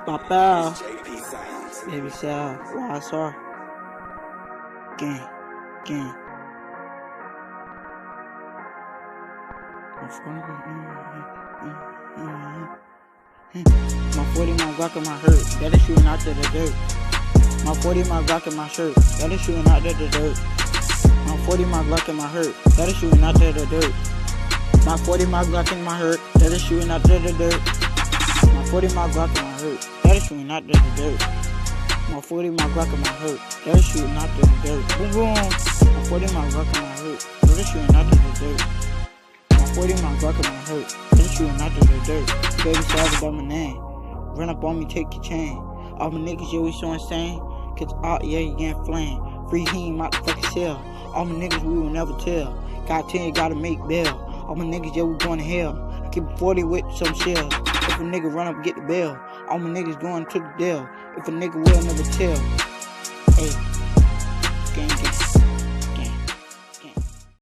Papel, Baby Sal, YSR, gang. My 40, my Glock in my hurt, that is shooting out to the dirt. My 40, my Glock in my shirt, that is shooting out to the dirt. My 40, my Glock in my hurt, that is shooting out to the dirt. My 40, my Glock in my hurt, that is shooting out to the dirt. My 40, my Glock in my hurt, that is shooting out to the dirt. My 40, my Glock in my hurt, that is shooting out to the dirt. Boom boom. My 40, my Glock in my hurt, that is shooting out to the dirt. My 40, my Glock in my hurt, that is shooting out to the dirt. Baby Savage, that's my name. Run up on me, take your chain. All my niggas, yeah, we so insane. Cause yeah, you getting flame. Free him out the fucking cell. All my niggas, we will never tell. Got 10, gotta make bail. All my niggas, yeah, we going to hell. I keep 40 with some shells. If a nigga run up, get the bail. All my niggas going to the deal. If a nigga will never tell. Hey.